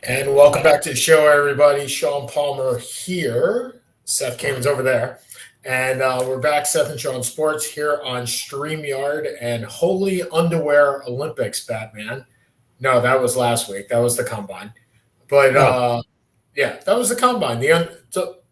And welcome back to the show, everybody. Sean Palmer here. Seth Kamen's over there. And we're back, Seth and Sean Sports, here on StreamYard and Holy Underwear Olympics, Batman. No, that was last week. That was the Combine. But, yeah, that was the Combine.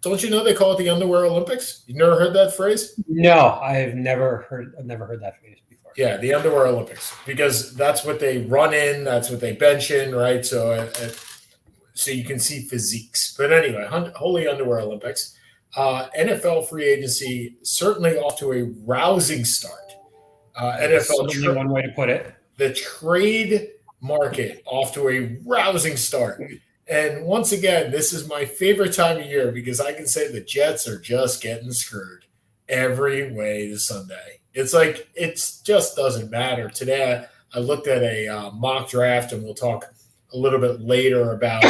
Don't you know they call it the Underwear Olympics? You never heard that phrase? No, I've never heard that phrase before. Yeah, the Underwear Olympics. Because that's what they run in. That's what they bench in, right? So you can see physiques. But anyway, Holy Underwear Olympics. NFL free agency certainly off to a rousing start. NFL one way to put it. The trade market off to a rousing start. And once again, this is my favorite time of year because I can say the Jets are just getting screwed every way to Sunday. It's like it just doesn't matter. Today I looked at a mock draft, and we'll talk a little bit later about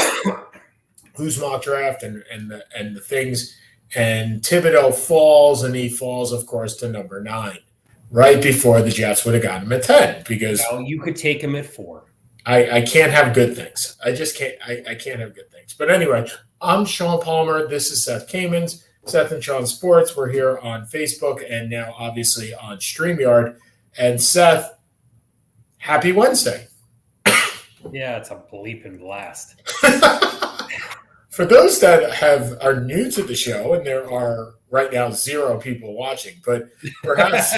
who's mock draft and the things. And Thibodeau falls, and he falls, of course, to number 9, right before the Jets would have gotten him at 10. Because you could take him at 4. I can't have good things. I just can't. I can't have good things. But anyway, I'm Sean Palmer. This is Seth Kamen's Seth and Sean Sports. We're here on Facebook and now obviously on StreamYard. And Seth, happy Wednesday. Yeah, it's a bleeping blast. For those that are new to the show, and there are right now 0 people watching, but perhaps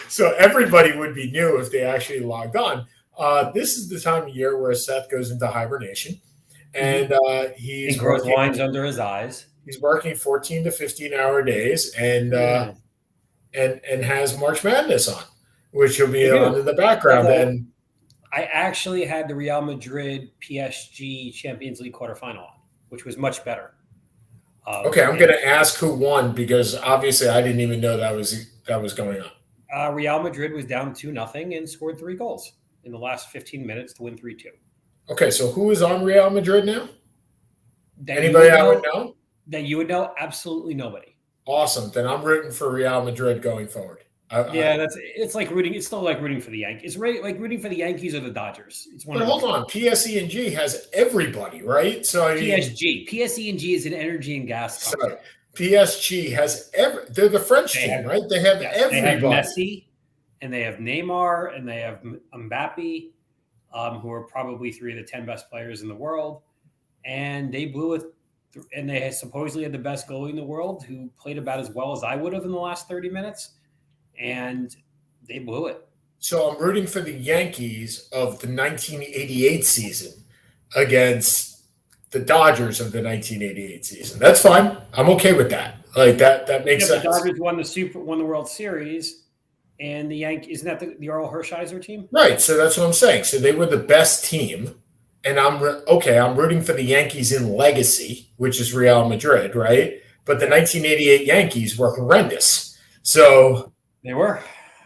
so everybody would be new if they actually logged on. This is the time of year where Seth goes into hibernation, and he grows lines under his eyes. He's working 14 to 15-hour days, and has March Madness on, which will be on in the background. And I actually had the Real Madrid PSG Champions League quarterfinal on, which was much better. Okay, I'm going to ask who won because obviously I didn't even know that was going on. Real Madrid was down 2-0 and scored 3 goals in the last 15 minutes to win 3-2. Okay, so who is on Real Madrid now? Anybody I would know? That you would know? Absolutely nobody. Awesome. Then I'm rooting for Real Madrid going forward. It's like rooting. It's still like rooting for the Yankees. It's like rooting for the Yankees or the Dodgers. It's one. But hold on, PSE&G has everybody, right? So PSE&G is an energy and gas company. Sorry, PSG has they're the French team, right? They have everybody. They have Messi, and they have Neymar, and they have Mbappe, who are probably 3 of the 10 best players in the world, and they blew it. And they supposedly had the best goalie in the world, who played about as well as I would have in the last 30 minutes. And they blew it. So I'm rooting for the Yankees of the 1988 season against the Dodgers of the 1988 season. That's fine. I'm okay with that. Like that makes sense. The Dodgers won the World Series, and the Yankees, isn't that the Earl Hershiser team? Right. So that's what I'm saying. So they were the best team, and I'm rooting for the Yankees in legacy, which is Real Madrid, right? But the 1988 Yankees were horrendous. So. They were.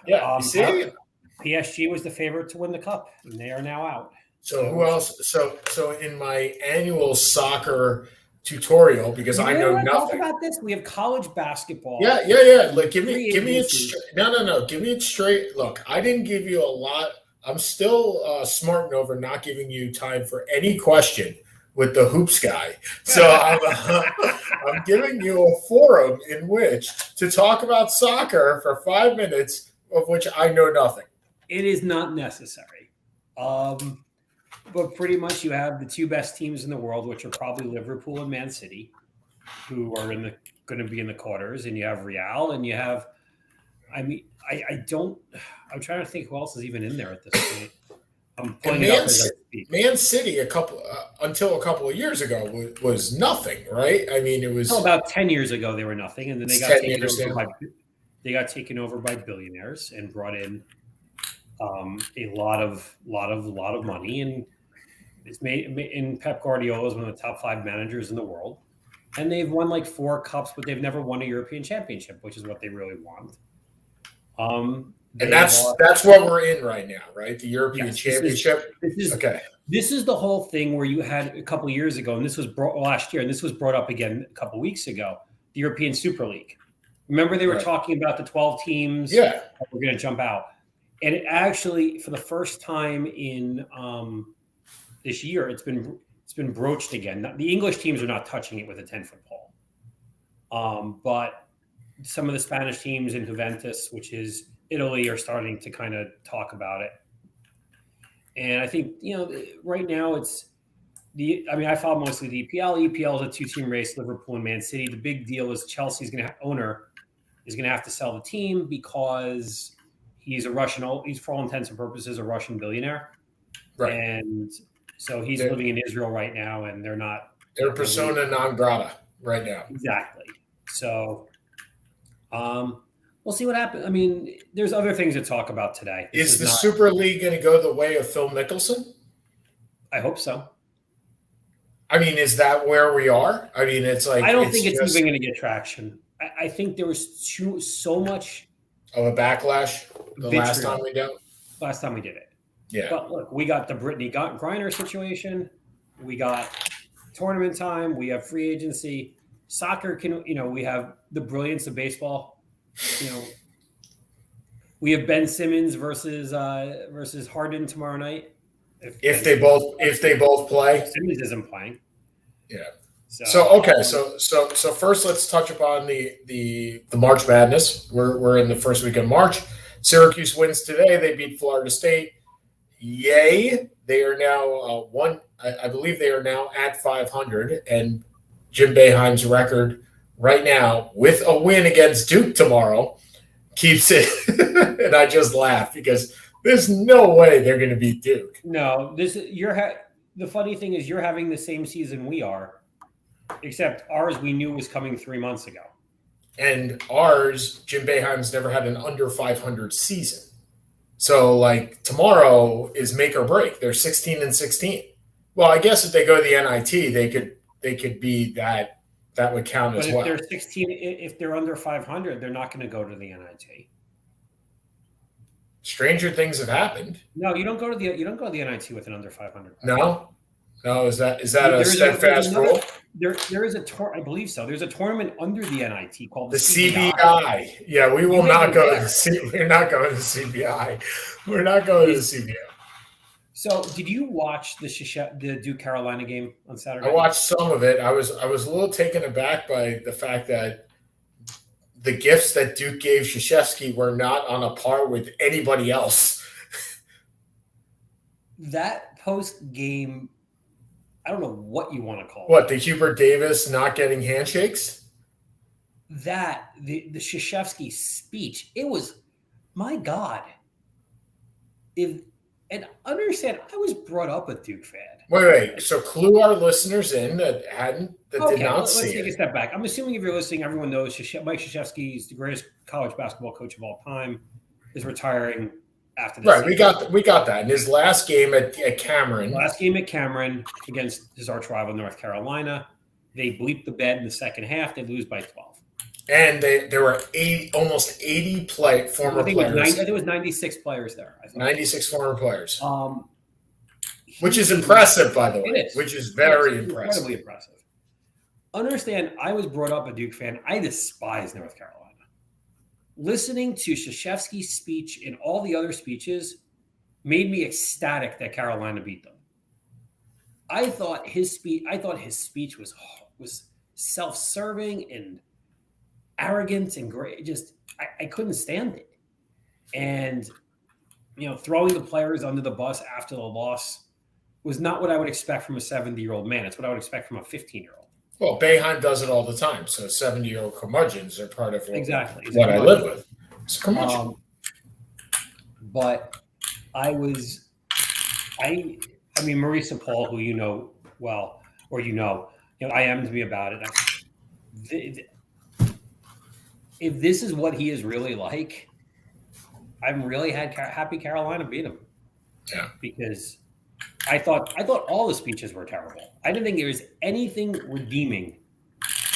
Yeah. PSG was the favorite to win the cup, and they are now out. So who else? So in my annual soccer tutorial, because I know nothing. Talk about this. We have college basketball. Yeah. Like, give me it straight. No. Give me it straight. Look, I didn't give you a lot. I'm still smart and over not giving you time for any question with the hoops guy. So I'm giving you a forum in which to talk about soccer for 5 minutes, of which I know nothing. It is not necessary. But pretty much you have the 2 best teams in the world, which are probably Liverpool and Man City, who are going to be in the quarters. And you have Real, and you have, I'm trying to think who else is even in there at this point. Man City until a couple of years ago was nothing, right? I mean, it was about 10 years ago they were nothing, and then they got taken over by billionaires and brought in a lot of money, and it's made. And Pep Guardiola is one of the top 5 managers in the world, and they've won like 4 cups, but they've never won a European Championship, which is what they really want. And that's what we're in right now, right? The European Championship. This is the whole thing where you had a couple of years ago, and this was last year, and this was brought up again a couple of weeks ago, the European Super League. Remember they were talking about the 12 teams that were going to jump out. And it actually, for the first time in this year, it's been broached again. The English teams are not touching it with a 10-foot pole, but some of the Spanish teams in Juventus, which is Italy, are starting to kind of talk about it. And I think right now it's I follow mostly the EPL. EPL is a 2-team race: Liverpool and Man City. The big deal is Chelsea's owner is going to have to sell the team because he's a Russian. He's for all intents and purposes a Russian billionaire, right? And so he's living in Israel right now, and they're not. They're persona non grata right now. Exactly. So, we'll see what happens. I mean, there's other things to talk about today. Is the Super League going to go the way of Phil Mickelson? I hope so. I mean, is that where we are? I mean, it's like I don't think it's even going to get traction. I think there was so much of a backlash last time we did it. Yeah. But look, we got the Brittany Griner situation. We got tournament time. We have free agency. Soccer we have the brilliance of baseball. We have Ben Simmons versus Harden tomorrow night. If they both play, Simmons isn't playing. Yeah. So first let's touch upon the March Madness. We're in the first week of March. Syracuse wins today. They beat Florida State. Yay! They are now I believe they are now at 500, and Jim Boeheim's record right now with a win against Duke tomorrow keeps it. And I just laugh because there's no way they're going to beat Duke. No, the funny thing is you're having the same season we are, except ours we knew was coming 3 months ago. And ours, Jim Boeheim's never had an under 500 season. So, tomorrow is make or break. They're 16-16. Well, I guess if they go to the NIT, they could be that would count as well. But if they're under 500, they're not going to go to the NIT. Stranger things have happened. No, you don't go to the NIT with an under 500. No, is that a steadfast rule? There is I believe so. There's a tournament under the NIT called the CBI. Yeah, we will not go to we're not going to CBI. We're not going to the CBI. So, did you watch the Duke Carolina game on Saturday? I watched some of it. I was a little taken aback by the fact that the gifts that Duke gave Krzyzewski were not on a par with anybody else. That post game, I don't know what you want to call it. What, the Hubert Davis not getting handshakes? The Krzyzewski speech, it was, my God. And understand, I was brought up a Duke fan. Wait. So clue our listeners in that did not see it. Let's take a step back. I'm assuming if you're listening, everyone knows Mike Krzyzewski is the greatest college basketball coach of all time. Is retiring after this. Right, season. We got that. In his last game at Cameron. Against his arch rival North Carolina, they bleeped the bed in the second half. They lose by 12. And there were almost 80 former players. I think it was 96 players there. 96 former players. Which is impressive, by the way. It is. Which is very impressive. Incredibly impressive. Understand, I was brought up a Duke fan. I despise North Carolina. Listening to Krzyzewski's speech and all the other speeches made me ecstatic that Carolina beat them. I thought his speech was self-serving and arrogant and great. Just I couldn't stand it. And throwing the players under the bus after the loss was not what I would expect from a 70-year-old man. It's what I would expect from a 15-year-old. Well, Boeheim does it all the time. So 70-year-old curmudgeons are part of what I live with. It's a curmudgeon. But I mean, Marisa Paul, who you know well, or I am to me about it. If this is what he is really like, I'm really happy Carolina beat him. Yeah. Because I thought all the speeches were terrible. I didn't think there was anything redeeming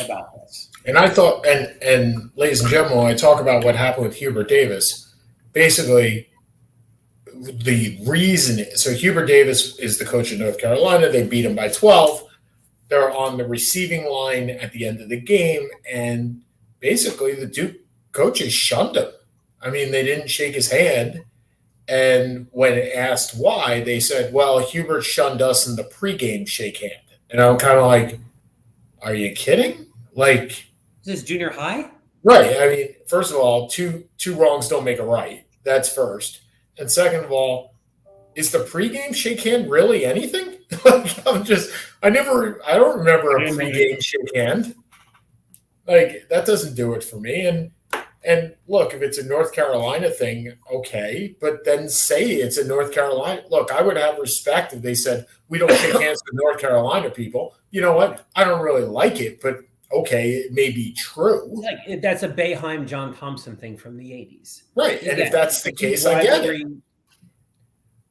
about this. And I thought, and ladies and gentlemen, when I talk about what happened with Hubert Davis, basically the reason, so Hubert Davis is the coach of North Carolina. They beat him by 12. They're on the receiving line at the end of the game, and basically the Duke coaches shunned him. I mean, they didn't shake his hand. And when asked why, they said, well, Hubert shunned us in the pregame shake hand. And I'm kind of like, are you kidding? Like, is this junior high? Right. I mean, first of all, two wrongs don't make a right. That's first. And second of all, is the pregame shake hand really anything? Like, I don't remember a pregame shake hand. Like, that doesn't do it for me. And look, if it's a North Carolina thing, okay, but then say it's a North Carolina. Look, I would have respect if they said, we don't shake hands with North Carolina people. You know what? I don't really like it, but okay, it may be true. Like, that's a Boeheim, John Thompson thing from the 80s. Right, and if that's the case, I get it.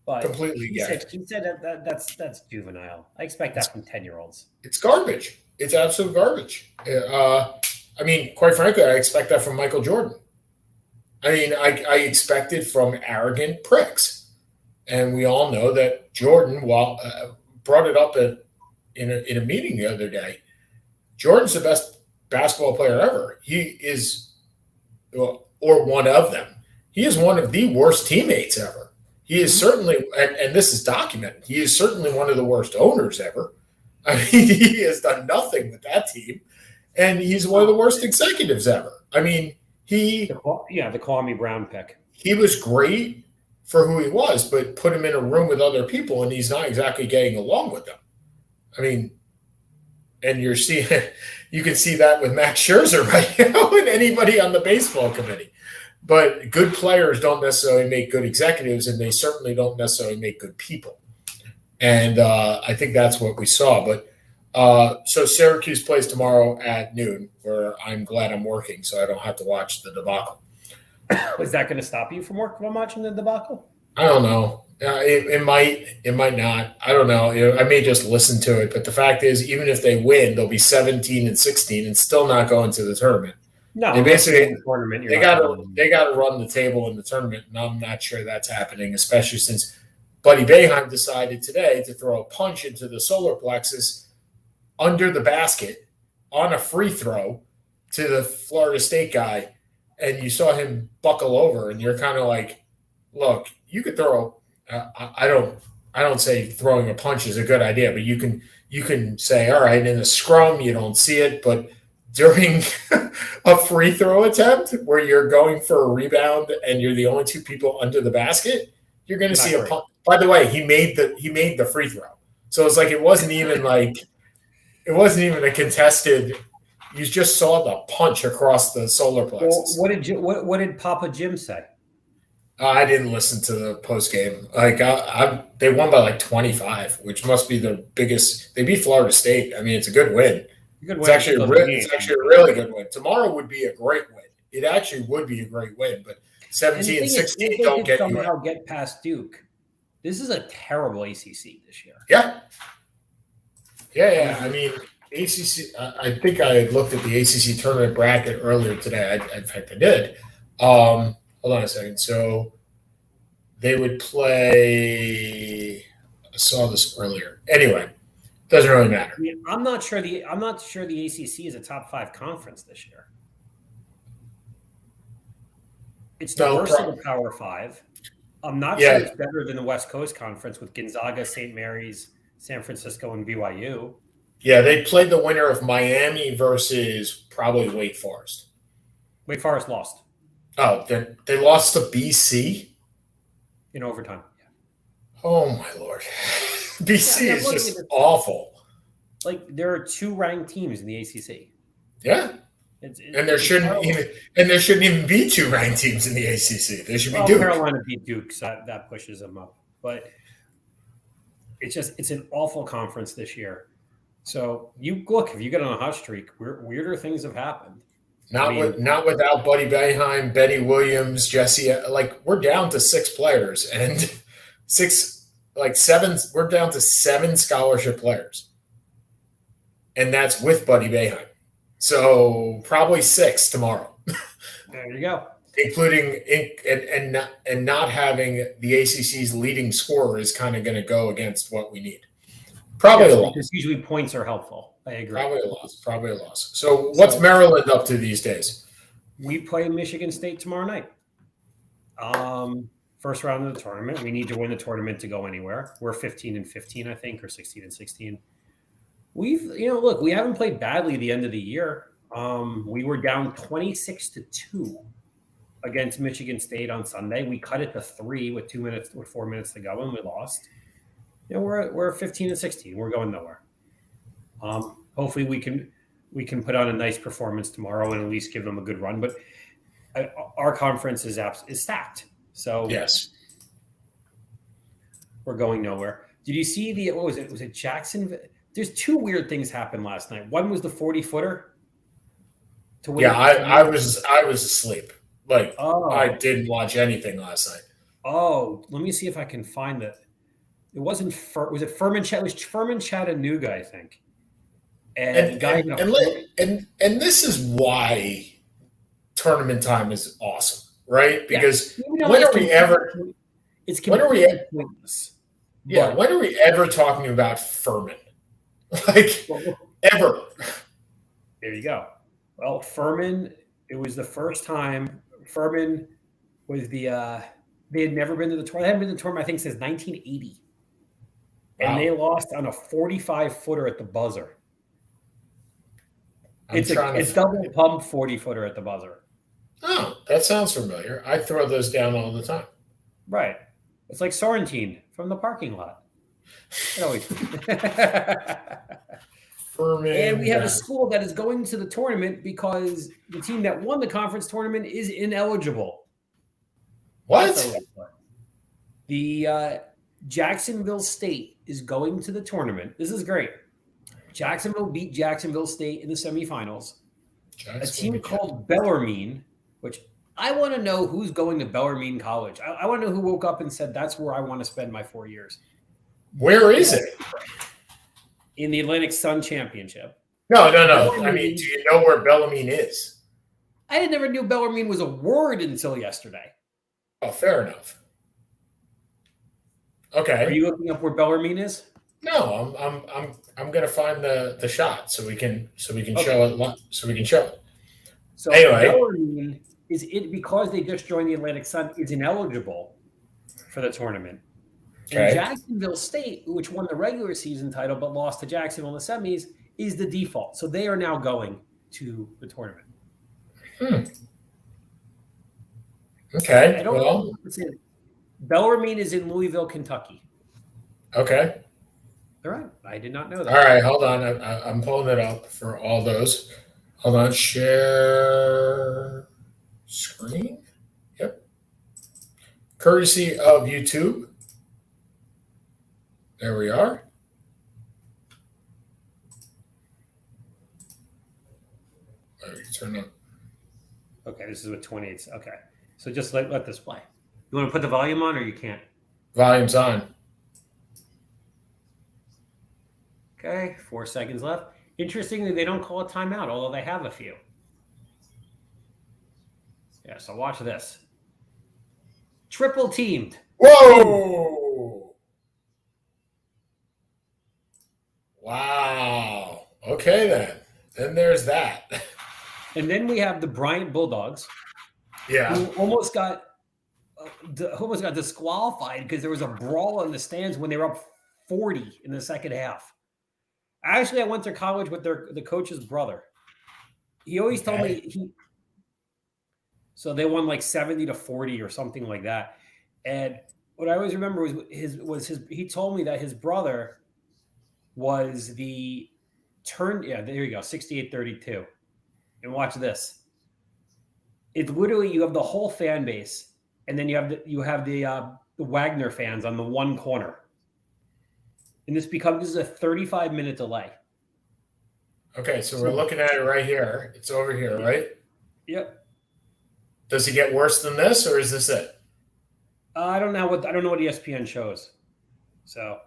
But completely get it. He said that's juvenile. I expect that from 10-year-olds. It's garbage. It's absolute garbage. I mean, quite frankly, I expect that from Michael Jordan. I mean, I expect it from arrogant pricks. And we all know that Jordan brought it up in a meeting the other day. Jordan's the best basketball player ever. He is, or one of them. He is one of the worst teammates ever. He is certainly, and this is documented, he is certainly one of the worst owners ever. I mean, he has done nothing with that team. And he's one of the worst executives ever. I mean, the Kwame Brown pick. He was great for who he was, but put him in a room with other people, and he's not exactly getting along with them. I mean, and you can see that with Max Scherzer right now and anybody on the baseball committee. But good players don't necessarily make good executives, and they certainly don't necessarily make good people. And I think that's what we saw. But so Syracuse plays tomorrow at noon, where I'm glad I'm working, so I don't have to watch the debacle. Is that going to stop you from watching the debacle? I don't know. It might not. I don't know. I may just listen to it. But the fact is, even if they win, they'll be 17-16 and still not go into the tournament. No, they basically they got to run the table in the tournament, and I'm not sure that's happening, especially since Buddy Boeheim decided today to throw a punch into the solar plexus under the basket on a free throw to the Florida State guy, and you saw him buckle over, and you're kind of like, look, you could throw. I don't say throwing a punch is a good idea, but you can say, all right, in a scrum you don't see it, but during a free throw attempt where you're going for a rebound and you're the only two people under the basket, you're going to see a punch. By the way, he made the free throw, so it's like it wasn't even a contested. You just saw the punch across the solar plexus. Well, what did Papa Jim say? I didn't listen to the post game. Like they won by like 25, which must be the biggest. They beat Florida State. I mean, it's a good win. It's actually a really good win. Tomorrow would be a great win. It actually would be a great win, but 17-16 don't get you somehow get past Duke. This is a terrible ACC this year. Yeah. I mean, ACC. I think I had looked at the ACC tournament bracket earlier today. In fact, I did. Hold on a second. So they would play. I saw this earlier. Anyway, doesn't really matter. I mean, I'm not sure the ACC is a top 5 conference this year. It's the worst of the Power 5. I'm not sure it's better than the West Coast Conference with Gonzaga, St. Mary's, San Francisco, and BYU. Yeah, they played the winner of Miami versus probably Wake Forest. Wake Forest lost. Oh, they lost to BC? In overtime. Yeah. Oh, my Lord. BC is just awful. Like, there are 2 ranked teams in the ACC. Yeah. And there shouldn't even be 2 ranked teams in the ACC. There should be Duke. Carolina beat Duke, so that pushes them up. But it's an awful conference this year. So if you get on a hot streak, weirder things have happened. Not without Buddy Boeheim, Benny Williams, Jesse. Like, we're down to 6 players and 7. We're down to 7 scholarship players, and that's with Buddy Boeheim. So probably 6 tomorrow. There you go. Including and not having the ACC's leading scorer is kind of going to go against what we need. Probably a loss. Because usually points are helpful. I agree. Probably a loss. So what's Maryland up to these days? We play Michigan State tomorrow night. first round of the tournament. We need to win the tournament to go anywhere. We're 15-15, I think, or 16-16. Look, we haven't played badly the end of the year. We were down 26-2 against Michigan State on Sunday. We cut it to 3 with 4 minutes to go, and we lost. We're 15-16. We're going nowhere. Hopefully we can put on a nice performance tomorrow and at least give them a good run. But our conference is stacked. So yes, we're going nowhere. Did you see what was it? Was it Jackson? There's 2 weird things happened last night. One was the 40-footer. Yeah, I was asleep. I didn't watch anything last night. Oh, let me see if I can find it. It wasn't was it Furman? It was Furman Chattanooga, I think. And this is why tournament time is awesome, right? Because when are we ever talking about Furman? Ever. There you go. Well, Furman, it was the first time Furman was they had never been to the tournament. They hadn't been to the tournament, I think, since 1980. Wow. And they lost on a 45-footer at the buzzer. It's double pump 40-footer at the buzzer. Oh, that sounds familiar. I throw those down all the time. Right. It's like Sorrentine from the parking lot. And we have a school that is going to the tournament because the team that won the conference tournament is ineligible. What? The Jacksonville State is going to the tournament. This is great. Jacksonville beat Jacksonville State in the semifinals. A team called Bellarmine, which I want to know who's going to Bellarmine College. I want to know who woke up and said, that's where I want to spend my 4 years. Where is it? In the Atlantic Sun Championship. No. I mean, do you know where Bellarmine is? I never knew Bellarmine was a word until yesterday. Oh, fair enough. Okay. Are you looking up where Bellarmine is? No, I'm gonna find the shot so we can show it. So we can show it. So anyway, Bellarmine is it because they just joined the Atlantic Sun is ineligible for the tournament. Okay. And Jacksonville State, which won the regular season title but lost to Jacksonville in the semis, is the default. So they are now going to the tournament. Okay. I don't know what's in. Bellarmine is in Louisville, Kentucky. Okay. All right. I did not know that. All right. Hold on. I'm pulling it up for all those. Hold on. Share screen. Yep. Courtesy of YouTube. There we are. Turn up. Okay, this is with 28. Okay. So just let this play. You want to put the volume on or you can't? Volume's on. Okay, 4 seconds left. Interestingly, they don't call a timeout, although they have a few. Yeah, so watch this. Triple teamed. Whoa! Wow. Okay, then. Then there's that. And then we have the Bryant Bulldogs. Yeah. Who almost got disqualified because there was a brawl in the stands when they were up 40 in the second half. Actually, I went to college with the coach's brother. He always told me so they won like 70-40 or something like that. And what I always remember was he told me that his brother was the turn. Yeah, there you go, 68-32. And watch this. It's literally you have the whole fan base, and then you have the Wagner fans on the one corner. And this is a 35-minute delay. Okay, so we're looking at it right here. It's over here, right? Yep. Does it get worse than this, or is this it? I don't know what ESPN shows. So,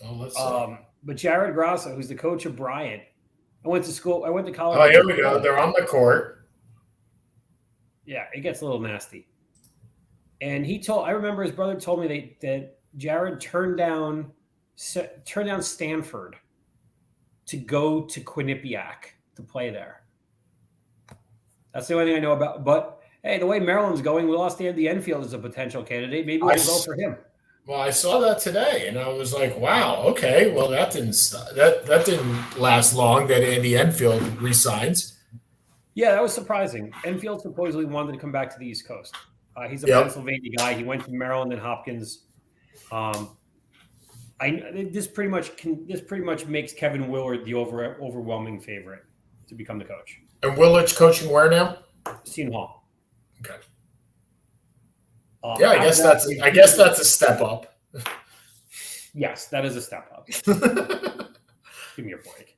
let's see. But Jared Grasso, who's the coach of Bryant, I went to college. Oh, here we go. They're on the court. Yeah, it gets a little nasty. And I remember his brother told me that Jared turned down Stanford to go to Quinnipiac to play there. That's the only thing I know about. But hey, the way Maryland's going, we lost Andy Enfield as a potential candidate. Maybe we'll go for him. Well, I saw that today, and I was like, "Wow, okay. Well, that didn't last long. That Andy Enfield resigns." Yeah, that was surprising. Enfield supposedly wanted to come back to the East Coast. He's a Pennsylvania guy. He went to Maryland and Hopkins. This pretty much makes Kevin Willard the overwhelming favorite to become the coach. And Willard's coaching where now? Seton Hall. Okay. I guess that's a step up. Yes, that is a step up. Give me a break.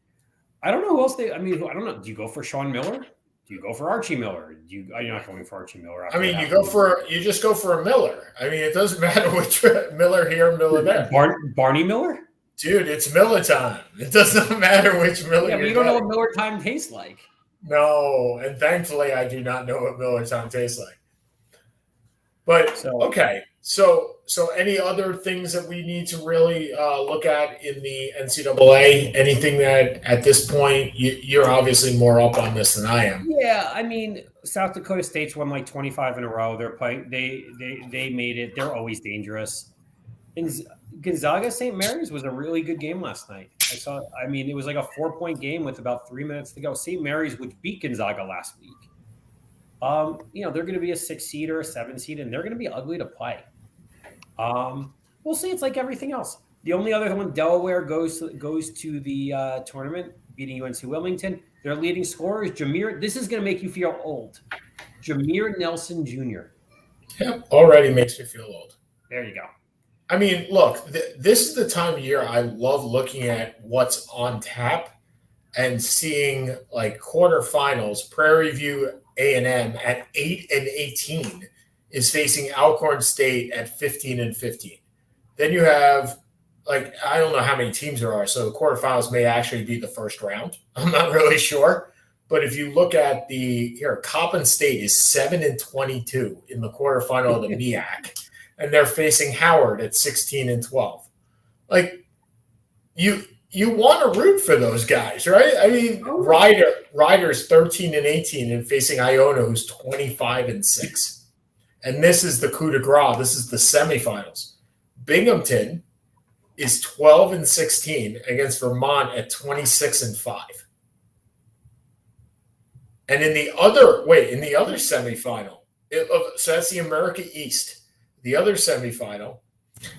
I don't know who else I don't know. Do you go for Sean Miller? Do you go for Archie Miller? You're not going for Archie Miller. You just go for a Miller. I mean, it doesn't matter which Miller here, Miller there. Barney Miller? Dude, it's Miller time. It doesn't matter which Miller. Yeah, but you don't know what Miller time tastes like. No, and thankfully I do not know what Miller time tastes like. But okay, so any other things that we need to really look at in the NCAA? Anything that at this point you're obviously more up on this than I am? Yeah, I mean, South Dakota State's won like 25 in a row. They made it. They're always dangerous. And Gonzaga St. Mary's was a really good game last night. It was like a 4-point game with about 3 minutes to go. St. Mary's, which beat Gonzaga last week. They're going to be a 6 seed or a 7 seed, and they're going to be ugly to play. We'll see. It's like everything else. The only other one, Delaware goes to the tournament, beating UNC Wilmington. Their leading scorer is Jameer. This is going to make you feel old. Jameer Nelson Jr. Yep, already makes me feel old. There you go. I mean, look, this is the time of year I love looking at what's on tap and seeing like quarterfinals. Prairie View A&M at 8-18 is facing Alcorn State at 15-15. Then you have I don't know how many teams there are, so the quarterfinals may actually be the first round. I'm not really sure. But if you look at Coppin State is 7-22 in the quarterfinal of the MEAC, and they're facing Howard at 16-12. Like you want to root for those guys, right? I mean, Ryder's 13-18 and facing Iona, who's 25-6. And this is the coup de grace. This is the semifinals. Binghamton is 12-16 against Vermont at 26-5. And in the other semifinal, so that's the America East. The other semifinal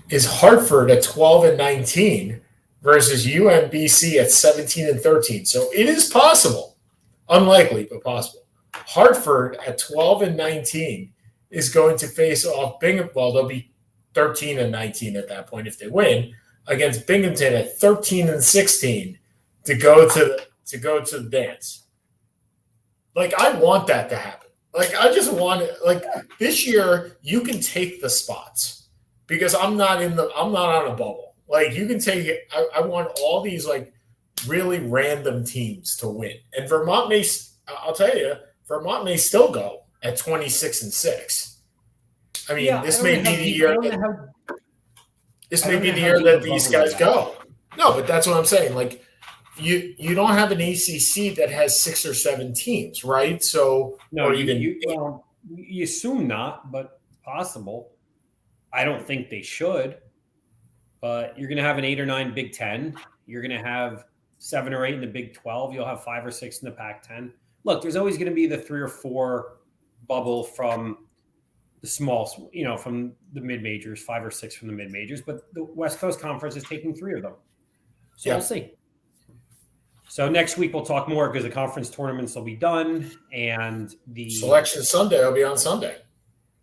is Hartford at 12-19 versus UMBC at 17-13. So it is possible, unlikely, but possible. Hartford at 12-19 is going to face off Binghamton. Well, they'll be 13-19 at that point if they win against Binghamton at 13-16 to go to the dance. Like, I want that to happen. Like, I just want it. Like, this year, you can take the spots because I'm not on a bubble. Like, you can take it. I want all these, like, really random teams to win. And Vermont I'll tell you, Vermont may still go at 26-6. I mean, this may be the year that these guys go. No, but that's what I'm saying. Like, you don't have an ACC that has 6 or 7 teams, right? So no, you assume not, but possible. I don't think they should, but you're going to have an 8 or 9 Big Ten. You're going to have 7 or 8 in the Big 12. You'll have 5 or 6 in the Pac-10. Look, there's always going to be the 3 or 4 bubble from the small, from the mid-majors, 5 or 6 from the mid-majors, but the West Coast Conference is taking 3 of them. So We'll see. So next week we'll talk more because the conference tournaments will be done and the Selection Sunday will be on Sunday.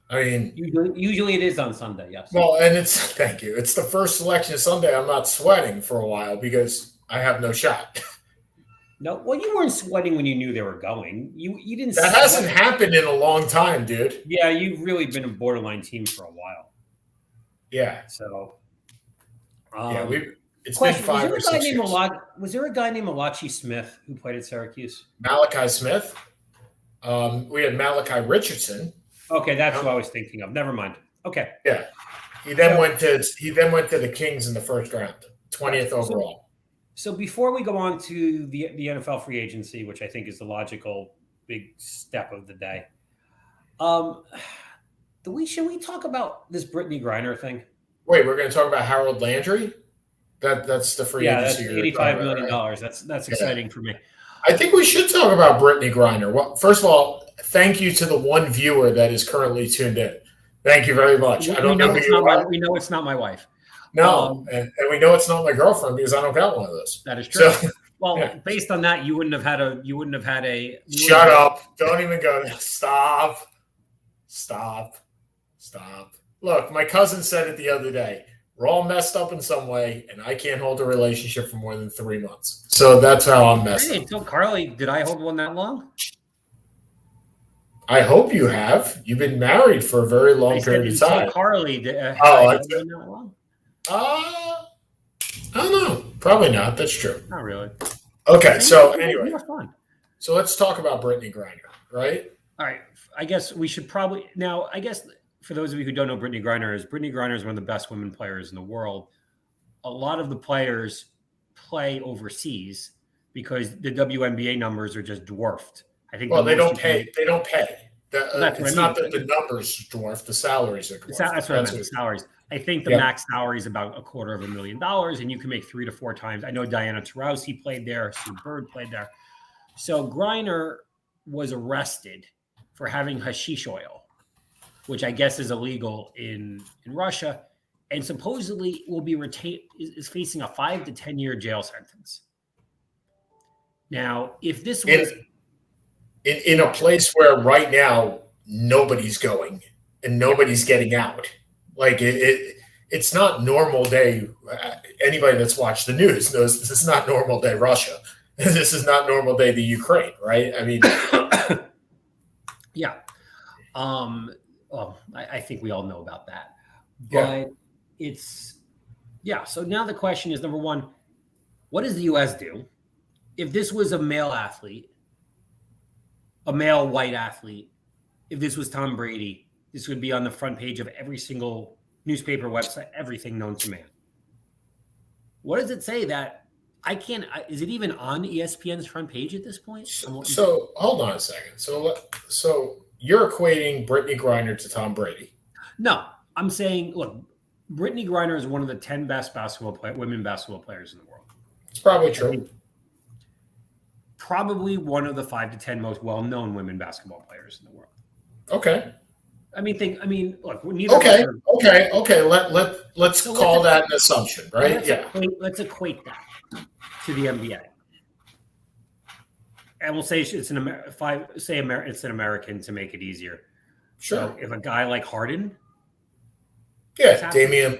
I mean, usually it is on Sunday. Yes. Well, and thank you. It's the first Selection Sunday. I'm not sweating for a while because I have no shot. No, well, you weren't sweating when you knew they were going. You didn't. That hasn't happened in a long time, dude. Yeah, you've really been a borderline team for a while. Yeah. So. It's been 5 or 6 years. Was there a guy named Malachi Smith who played at Syracuse? Malachi Smith. We had Malachi Richardson. Okay, that's who I was thinking of. Never mind. Okay. Yeah. He then went to the Kings in the first round, 20th overall. So before we go on to the NFL free agency, which I think is the logical big step of the day, Should we talk about this Brittany Griner thing? Wait, we're going to talk about Harold Landry? That's the free agency. Yeah, that's $85 million. Right? That's exciting for me. I think we should talk about Brittany Griner. Well, first of all, thank you to the one viewer that is currently tuned in. Thank you very much. We know it's not my wife. No, and we know it's not my girlfriend because I don't got one of those. That is true. So, well, based on that, you wouldn't have had a. Shut up! Don't even go there. Stop. Look, my cousin said it the other day. We're all messed up in some way, and I can't hold a relationship for more than 3 months. So that's how I'm messed up. So Carly, did I hold one that long? I hope you have. You've been married for a very long period of time. Carly, did I hold one that long? I don't know. Probably not. That's true. Not really. Okay, so anyway. So let's talk about Brittany Griner, right? All right. I guess we should probably – now, I guess – for those of you who don't know Brittany Griner is one of the best women players in the world. A lot of the players play overseas because the WNBA numbers are just dwarfed. I think. Well, they don't pay. It's not that the numbers dwarf; the salaries are dwarfed. That's what I meant. The salaries. I think the max salary is about $250,000, and you can make 3 to 4 times. I know Diana Taurasi played there. Sue Bird played there. So Griner was arrested for having hashish oil, which I guess is illegal in Russia, and supposedly will be is facing a 5 to 10 year jail sentence. Now, if this was in a place where right now nobody's going and nobody's getting out, like it's not normal day. Anybody that's watched the news knows this is not normal day Russia. This is not normal day the Ukraine, right? I mean, yeah. Well, I think we all know about that. But so now the question is, number one, what does the U.S. do? If this was a male athlete, a male white athlete, if this was Tom Brady, this would be on the front page of every single newspaper, website, everything known to man. What does it say that I can't – is it even on ESPN's front page at this point? So hold on a second. So you're equating Brittany Griner to Tom Brady. No, I'm saying, look, Brittany Griner is one of the 10 best women basketball players in the world. It's probably true. Probably one of the 5 to 10 most well-known women basketball players in the world. Okay. Look, okay. Let's call that an assumption, right? Let's equate that to the NBA. And we'll say it's it's an American to make it easier. Sure. So if a guy like Harden, Damian,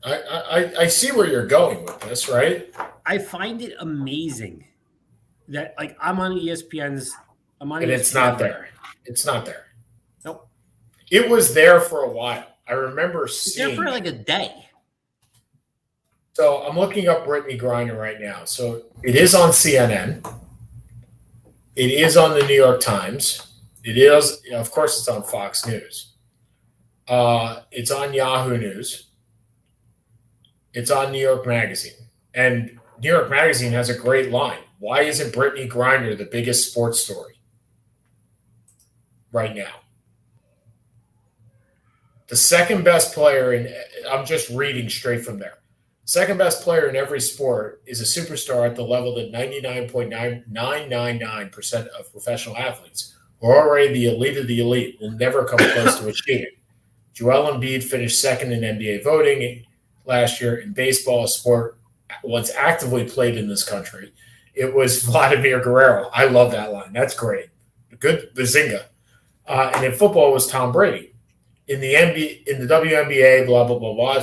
I see where you're going with this, right? I find it amazing that I'm on ESPN's. And it's not there. It's not there. Nope. It was there for a while. I remember seeing it. There for like a day. So I'm looking up Brittany Griner right now. So it is on CNN. It is on the New York Times. It is, of course, it's on Fox News. It's on Yahoo News. It's on New York Magazine. And New York Magazine has a great line. Why isn't Brittany Griner the biggest sports story right now? The second best player I'm just reading straight from there. Second best player in every sport is a superstar at the level that 99.999% of professional athletes who are already the elite of the elite will never come close to achieving. Joel Embiid finished second in NBA voting last year. In baseball, a sport once actively played in this country, it was Vladimir Guerrero. I love that line. That's great. Good bazinga. And in football, it was Tom Brady. In the WNBA, blah, blah, blah, blah,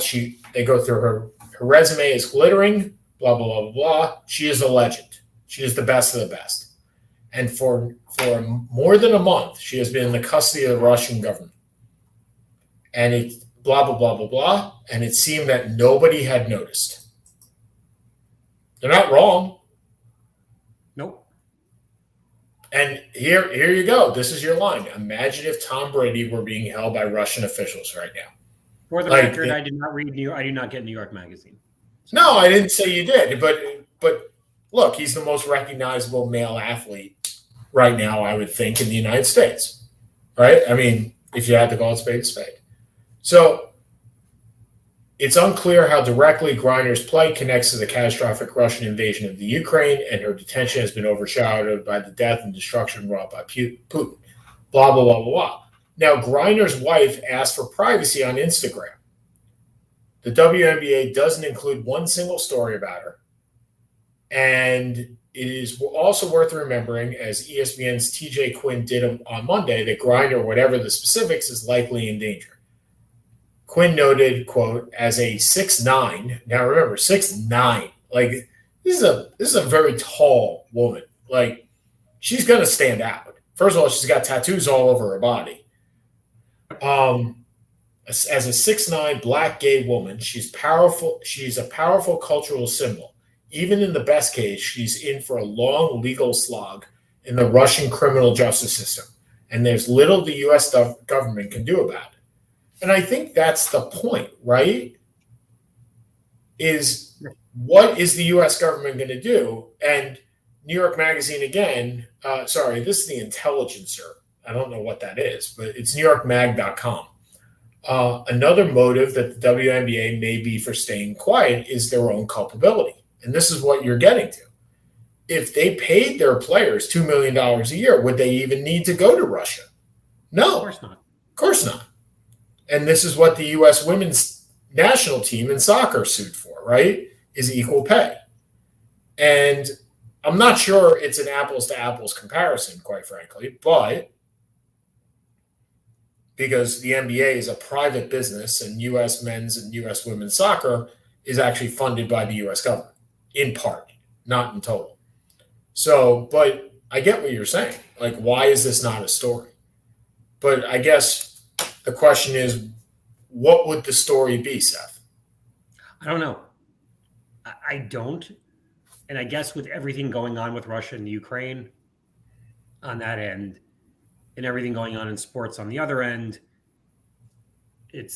they go through her resume is glittering, blah, blah, blah, blah, blah. She is a legend. She is the best of the best. And for more than a month, she has been in the custody of the Russian government. And it blah, blah, blah, blah, blah. And it seemed that nobody had noticed. They're not wrong. Nope. And here you go. This is your line. Imagine if Tom Brady were being held by Russian officials right now. For the record, I did not read I do not get New York Magazine. No, I didn't say you did. But look, he's the most recognizable male athlete right now, I would think, in the United States. right? I mean, if you had to call it spade, spade. So it's unclear how directly Griner's plight connects to the catastrophic Russian invasion of the Ukraine, and her detention has been overshadowed by the death and destruction wrought by Putin. Blah, blah, blah, blah, blah. Now, Griner's wife asked for privacy on Instagram. The WNBA doesn't include one single story about her. And it is also worth remembering, as ESPN's TJ Quinn did on Monday, that Griner, whatever the specifics, is likely in danger. Quinn noted, quote, as a 6'9", now remember, 6'9", like this is a very tall woman. Like, she's gonna stand out. First of all, she's got tattoos all over her body. As a 6'9" black gay woman, she's powerful. She's a powerful cultural symbol. Even in the best case, she's in for a long legal slog in the Russian criminal justice system, and there's little the U.S. government can do about it. And I think that's the point, right? Is what is the U.S. government going to do? And New York Magazine again, this is the Intelligencer. I don't know what that is, but it's NewYorkMag.com. Another motive that the WNBA may be for staying quiet is their own culpability. And this is what you're getting to. If they paid their players $2 million a year, would they even need to go to Russia? No. Of course not. Of course not. And this is what the U.S. women's national team in soccer sued for, right? Is equal pay. And I'm not sure it's an apples-to-apples comparison, quite frankly, but because the NBA is a private business and U.S. men's and U.S. women's soccer is actually funded by the U.S. government, in part, not in total. So, but I get what you're saying. Like, why is this not a story? But I guess the question is, what would the story be, Seth? I don't know. I don't. And I guess with everything going on with Russia and Ukraine on that end, and everything going on in sports on the other end, it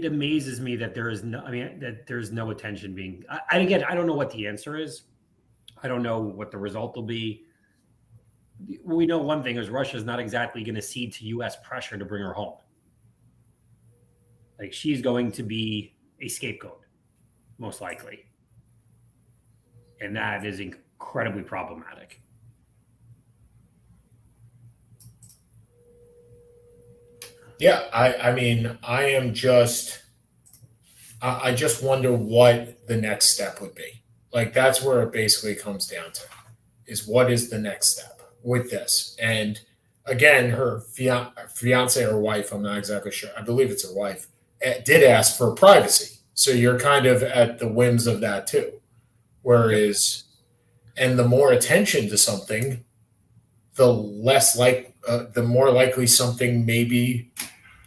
amazes me that there's no attention being, I don't know what the answer is. I don't know what the result will be. We know one thing is Russia is not exactly going to cede to U.S. pressure to bring her home. Like, she's going to be a scapegoat, most likely. And that is incredibly problematic. Yeah, I just wonder what the next step would be. Like, that's where it basically comes down to, is what is the next step with this? And again, her fiance or wife, I'm not exactly sure, I believe it's her wife, did ask for privacy. So you're kind of at the whims of that too. Whereas, and the more attention to something, the more likely something maybe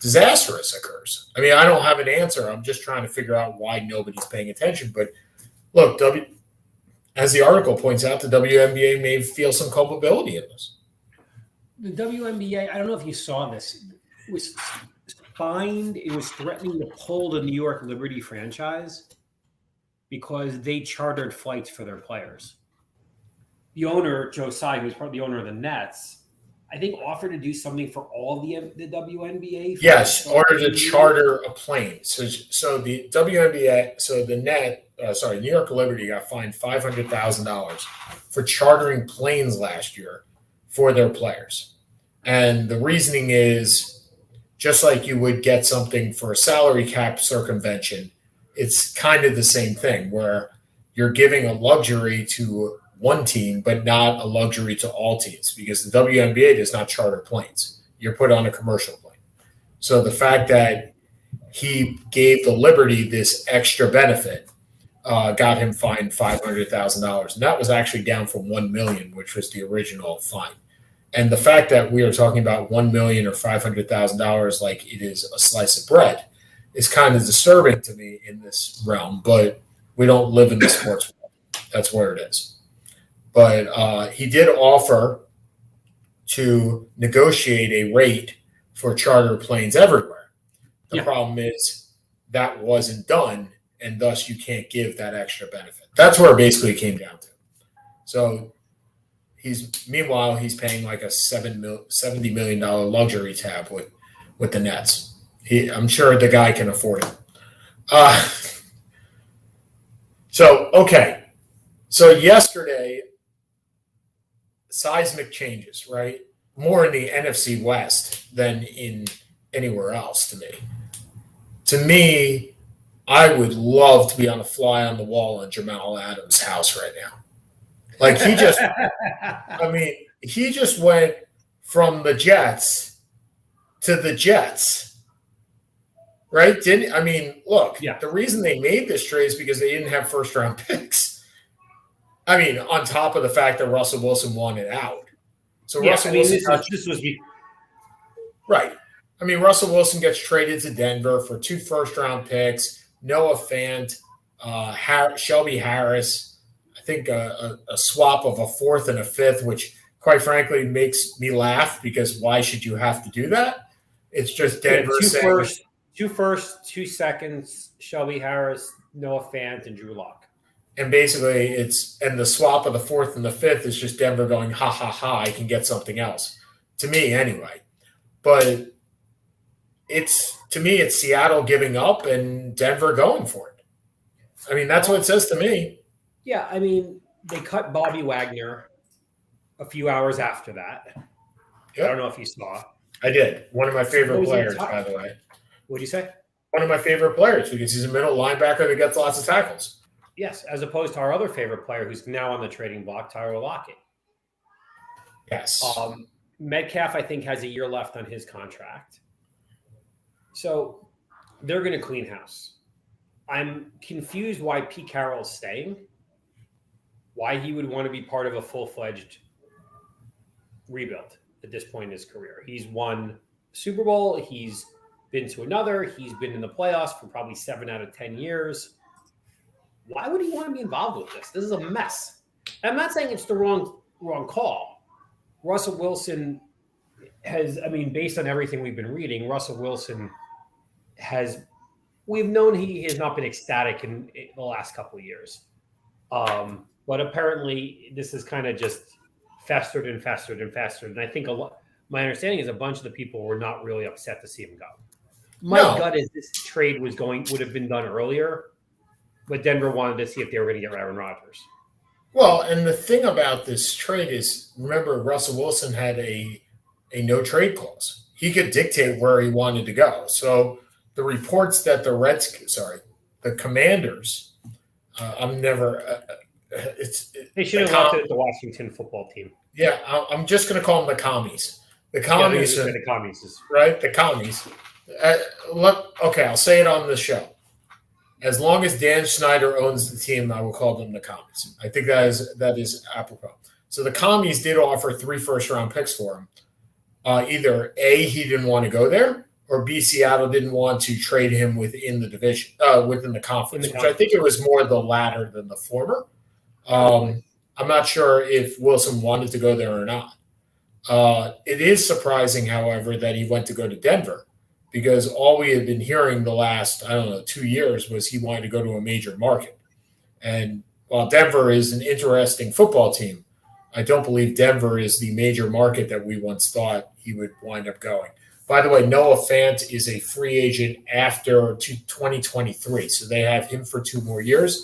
disastrous occurs. I mean, I don't have an answer. I'm just trying to figure out why nobody's paying attention. But look, as the article points out, the WNBA may feel some culpability in this. The WNBA, I don't know if you saw this, was fined. It was threatening to pull the New York Liberty franchise because they chartered flights for their players. The owner, Joe Tsai, who's part of the owner of the Nets, I think offered to do something for all the WNBA. Yes, ordered to charter a plane. So the WNBA, so the New York Liberty got fined $500,000 for chartering planes last year for their players. And the reasoning is, just like you would get something for a salary cap circumvention, it's kind of the same thing where you're giving a luxury to one team, but not a luxury to all teams, because the WNBA does not charter planes. You're put on a commercial plane. So the fact that he gave the Liberty this extra benefit got him fined $500,000. And that was actually down from $1 million, which was the original fine. And the fact that we are talking about $1 million or $500,000 like it is a slice of bread is kind of disturbing to me in this realm, but we don't live in the sports world. That's where it is. But he did offer to negotiate a rate for charter planes everywhere. The problem is that wasn't done, and thus you can't give that extra benefit. That's where it basically came down to. So Meanwhile he's paying like a $70 million luxury tab with the Nets. I'm sure the guy can afford it. So yesterday, seismic changes, right? More in the NFC West than in anywhere else to me. To me, I would love to be on a fly on the wall in Jamal Adams' house right now. Like he just went from the Jets to the Jets, right? The reason they made this trade is because they didn't have first-round picks. On top of the fact that Russell Wilson wanted out. So Russell Wilson right. Russell Wilson gets traded to Denver for 2 first-round picks, Noah Fant, Shelby Harris, I think a swap of a 4th and a 5th, which quite frankly makes me laugh because why should you have to do that? It's just Denver saying 2 firsts, 2 seconds, Shelby Harris, Noah Fant, and Drew Lock. And basically the swap of the 4th and the 5th is just Denver going, ha, ha, ha, I can get something else. To me, anyway. But it's Seattle giving up and Denver going for it. That's what it says to me. Yeah, they cut Bobby Wagner a few hours after that. Yep. I don't know if you saw. I did. One of my favorite players, by the way. What'd you say? One of my favorite players because he's a middle linebacker that gets lots of tackles. Yes, as opposed to our other favorite player who's now on the trading block, Tyler Lockett. Yes. Metcalf, I think, has a year left on his contract. So they're going to clean house. I'm confused why Pete Carroll is staying, why he would want to be part of a full-fledged rebuild at this point in his career. He's won Super Bowl. He's been to another. He's been in the playoffs for probably 7 out of 10 years. Why would he want to be involved with this? This is a mess. I'm not saying it's the wrong call. Russell Wilson has, based on everything we've been reading, Russell Wilson we've known he has not been ecstatic in the last couple of years. But apparently this has kind of just festered and festered and festered. And I think my understanding is a bunch of the people were not really upset to see him go. My gut is this trade would have been done earlier, but Denver wanted to see if they were going to get Aaron Rodgers. Well, and the thing about this trade is, remember, Russell Wilson had a no-trade clause. He could dictate where he wanted to go. So the reports that the Commanders, they should have left it at the Washington football team. Yeah, I'm just going to call them the commies. The commies. Yeah, the commies. Right, the commies. I'll say it on the show. As long as Dan Snyder owns the team, I will call them the commies. I think that is apropos. So the commies did offer 3 first-round picks for him. Either A, he didn't want to go there, or B, Seattle didn't want to trade him within the division, within the conference, which I think it was more the latter than the former. I'm not sure if Wilson wanted to go there or not. It is surprising, however, that he went to go to Denver, because all we had been hearing the last, 2 years was he wanted to go to a major market. And while Denver is an interesting football team, I don't believe Denver is the major market that we once thought he would wind up going. By the way, Noah Fant is a free agent after 2023, so they have him for 2 more years.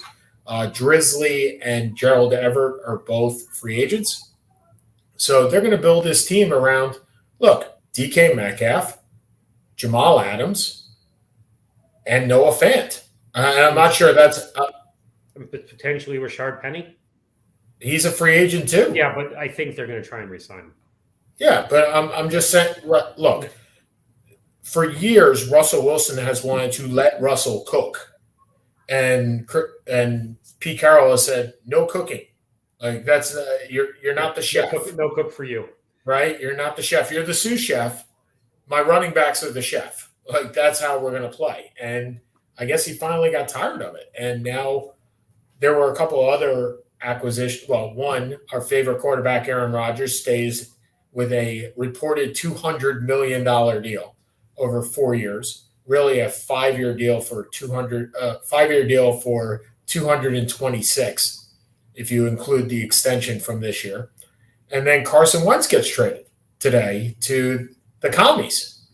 Drizzly and Gerald Everett are both free agents. So they're going to build this team around, DK Metcalf, Jamal Adams, and Noah Fant. I'm not sure that's potentially Rashard Penny. He's a free agent too. Yeah, but I think they're going to try and re-sign him. Yeah, but I'm just saying. Look, for years Russell Wilson has wanted to let Russell cook, and Pete Carroll has said no cooking. Like that's you're not the chef. No cook for you, right? You're not the chef. You're the sous chef. My running backs are the chef. Like that's how we're going to play. And I guess he finally got tired of it. And now there were a couple of other acquisitions. Well, one, our favorite quarterback, Aaron Rodgers, stays with a reported $200 million deal over 4 years. Really a 5-year deal for 226, if you include the extension from this year. And then Carson Wentz gets traded today to the Commies.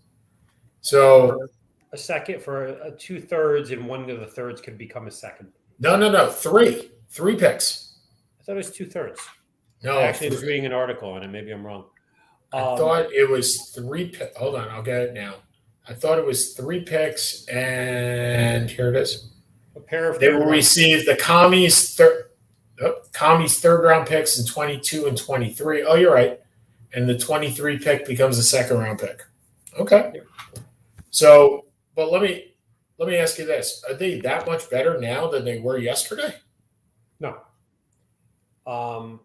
So a second for a 2/3, and one of the thirds could become a second. No. Three picks. I thought it was 2/3. No, I actually was reading an article on it. Maybe I'm wrong. I thought it was 3 picks. Hold on, I'll get it now. I thought it was 3 picks, and here it is. They will receive the Commies' third-round picks in 22 and 23. Oh, you're right. And the 23 pick becomes a second-round pick. Okay. So, but let me ask you this: are they that much better now than they were yesterday? No. I'm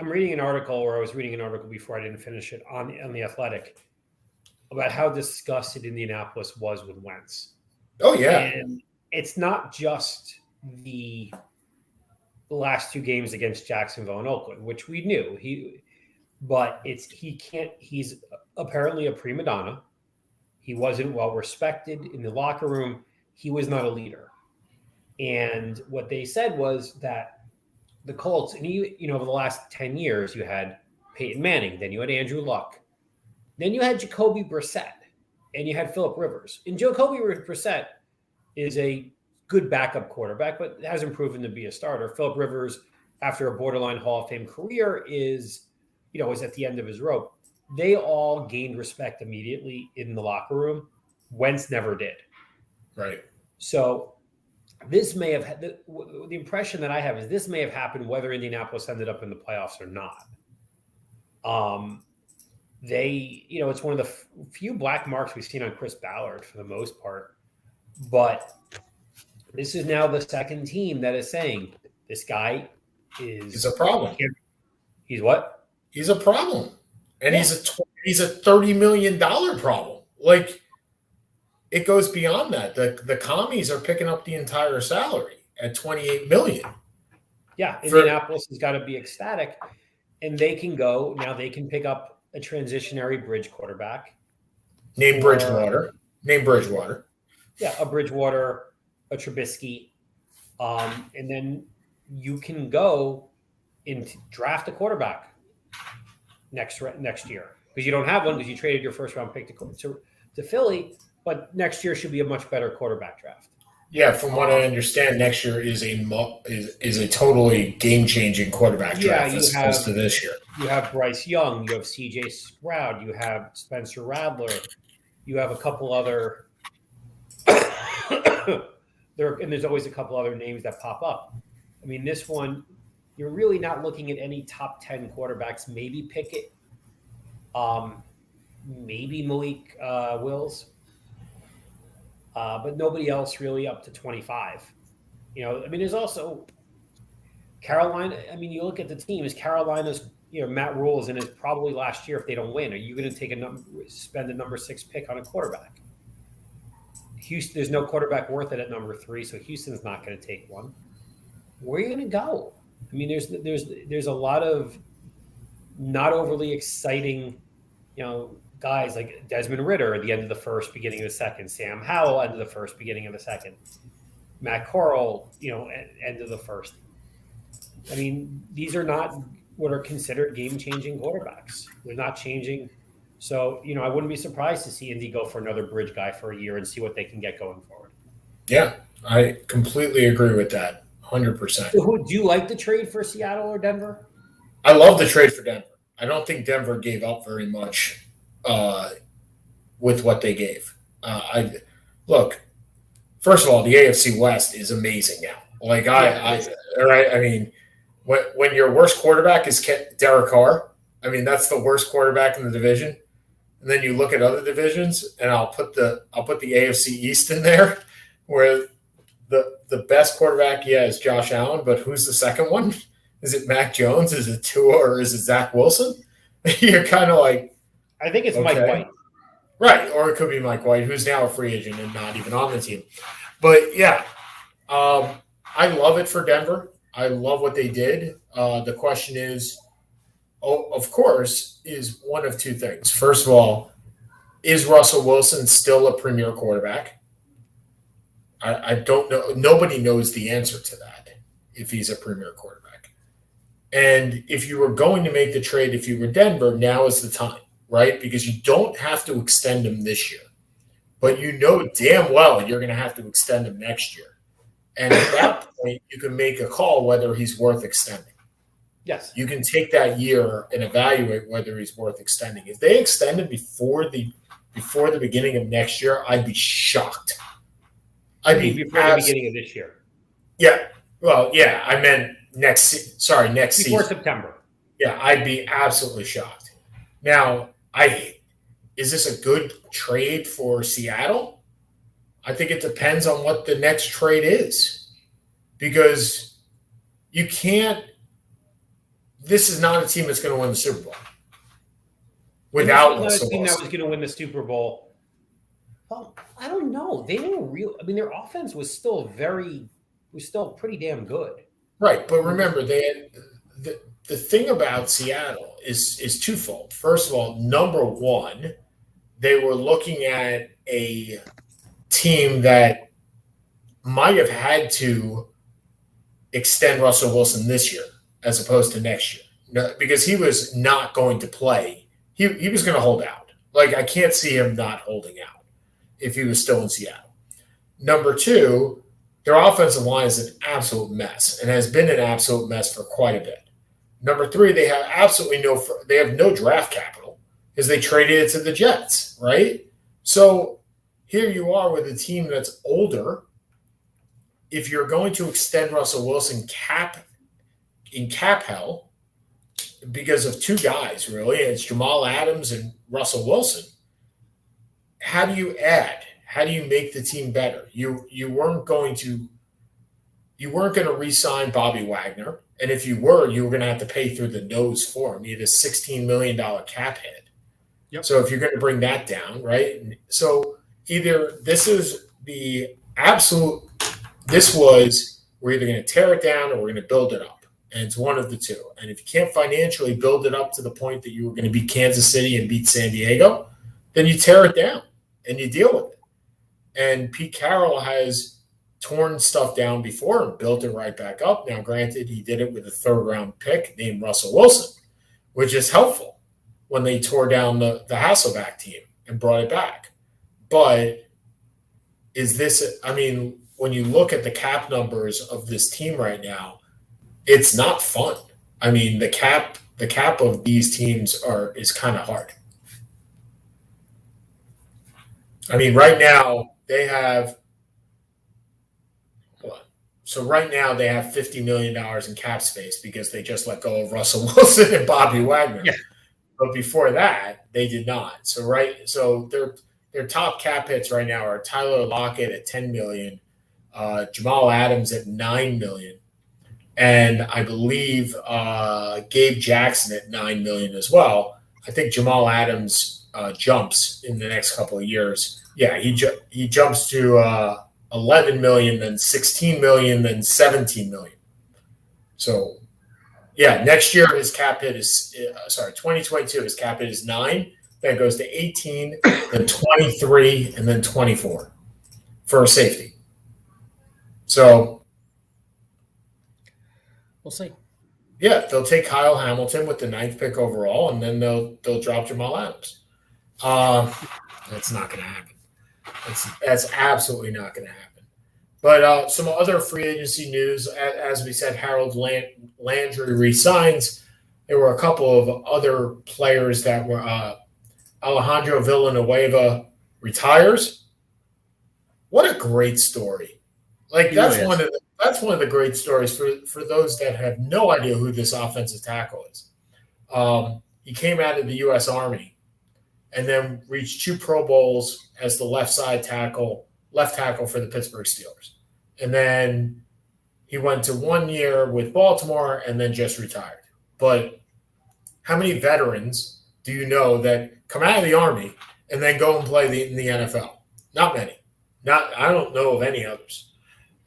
reading an article, or I was reading an article before I didn't finish it on the Athletic about how disgusted Indianapolis was with Wentz. Oh yeah, and it's not just the last 2 games against Jacksonville and Oakland, which we knew he's apparently a prima donna. He wasn't well respected in the locker room. He was not a leader. And what they said was that the Colts, and over the last 10 years, you had Peyton Manning, then you had Andrew Luck, then you had Jacoby Brissett, and you had Phillip Rivers. And Jacoby Brissett is a good backup quarterback, but hasn't proven to be a starter. Phillip Rivers, after a borderline Hall of Fame career, is at the end of his rope. They all gained respect immediately in the locker room. Wentz never did. Right. So this may have had the impression that I have is this may have happened whether Indianapolis ended up in the playoffs or not. It's one of the few black marks we've seen on Chris Ballard for the most part, but this is now the second team that is saying this guy is a problem. He's what? He's a problem, and he's a $30 million problem. Like, it goes beyond that. The Commies are picking up the entire salary at $28 million. Yeah, Indianapolis has got to be ecstatic, and they can go now. They can pick up a transitionary bridge quarterback named Bridgewater. Yeah, a Bridgewater, a Trubisky, and then you can go and draft a quarterback next year because you don't have one because you traded your first round pick to Philly. But next year should be a much better quarterback draft. Yeah, from what I understand, next year is a totally game-changing quarterback draft as opposed to this year. You have Bryce Young, you have C.J. Stroud, you have Spencer Rattler, you have a couple other and there's always a couple other names that pop up. I mean, this one, you're really not looking at any top 10 quarterbacks. Maybe Pickett, maybe Malik Wills. But nobody else really up to 25. There's also Carolina. You look at the team. Is Carolina's, Matt Rule is in his probably last year if they don't win. Are you going to spend a number 6 pick on a quarterback? Houston, there's no quarterback worth it at number 3, so Houston's not going to take one. Where are you going to go? There's a lot of not overly exciting, guys like Desmond Ridder at the end of the first, beginning of the second. Sam Howell, end of the first, beginning of the second. Matt Corral, end of the first. These are not what are considered game-changing quarterbacks. They're not changing. So, I wouldn't be surprised to see Indy go for another bridge guy for a year and see what they can get going forward. Yeah, I completely agree with that, 100%. So do you like the trade for Seattle or Denver? I love the trade for Denver. I don't think Denver gave up very much with what they gave. Look, first of all, the AFC West is amazing now. When your worst quarterback is Derek Carr, that's the worst quarterback in the division. And then you look at other divisions, and I'll put the AFC East in there, where the best quarterback, is Josh Allen, but who's the second one? Is it Mac Jones? Is it Tua, or is it Zach Wilson? You're kind of like, I think it's Mike White. Right, or it could be Mike White, who's now a free agent and not even on the team. But, yeah, I love it for Denver. I love what they did. The question is, of course, is one of two things. First of all, is Russell Wilson still a premier quarterback? I don't know. Nobody knows the answer to that if he's a premier quarterback. And if you were going to make the trade, if you were Denver, now is the time, right? Because you don't have to extend him this year, but you know damn well you're going to have to extend him next year. And at that point, you can make a call whether he's worth extending. Yes. You can take that year and evaluate whether he's worth extending. If they extend him before the beginning of next year, I'd be shocked. I'd be before the beginning of this year. Yeah. Well, yeah, I meant next season. Before September. Yeah, I'd be absolutely shocked. Now, is this a good trade for Seattle? I think it depends on what the next trade is. Because you can't – this is not a team that's going to win the Super Bowl. Without Russell Wilson. Team that was going to win the Super Bowl. Well, I don't know. They didn't really – I mean, their offense was still pretty damn good. Right, but remember, they had the thing about Seattle is twofold. First of all, number one, they were looking at a team that might have had to extend Russell Wilson this year as opposed to next year. No, because he was not going to play. He was going to hold out. Like, I can't see him not holding out if he was still in Seattle. Number two, their offensive line is an absolute mess and has been an absolute mess for quite a bit. Number three, they have no draft capital because they traded it to the Jets, right? So here you are with a team that's older. If you're going to extend Russell Wilson in cap hell because of two guys, really, and it's Jamal Adams and Russell Wilson, how do you add? How do you make the team better? You weren't going to re-sign Bobby Wagner, and if you were going to have to pay through the nose for him. You had a $16 million cap hit. Yep. So if you're going to bring that down, right? So either we're either going to tear it down or we're going to build it up, and it's one of the two. And if you can't financially build it up to the point that you were going to beat Kansas City and beat San Diego, then you tear it down and you deal with it. And Pete Carroll has torn stuff down before and built it right back up. Now, granted, he did it with a third-round pick named Russell Wilson, which is helpful when they tore down the Hasselbeck team and brought it back. But when you look at the cap numbers of this team right now, it's not fun. I mean, the cap of these teams is kind of hard. I mean, right now they have $50 million in cap space because they just let go of Russell Wilson and Bobby Wagner. Yeah. But before that, they did not. So their top cap hits right now are Tyler Lockett at $10 million, Jamal Adams at $9 million, and I believe Gabe Jackson at $9 million as well. I think Jamal Adams jumps in the next couple of years. Yeah, he jumps to 11 million, then 16 million, then 17 million. So, yeah, next year his cap hit is 2022. His cap hit is 9. Then it goes to 18, then 23, and then 24 for a safety. So, we'll see. Yeah, they'll take Kyle Hamilton with the 9th pick overall, and then they'll drop Jamal Adams. That's not going to happen. That's absolutely not going to happen. But some other free agency news, as we said, Harold Landry resigns. There were a couple of other players that were Alejandro Villanueva retires. What a great story! Like that's one of the great stories for those that have no idea who this offensive tackle is. He came out of the U.S. Army and then reached 2 Pro Bowls as the left tackle for the Pittsburgh Steelers. And then he went to 1 year with Baltimore and then just retired. But how many veterans do you know that come out of the Army and then go and play in the NFL? Not many. I don't know of any others.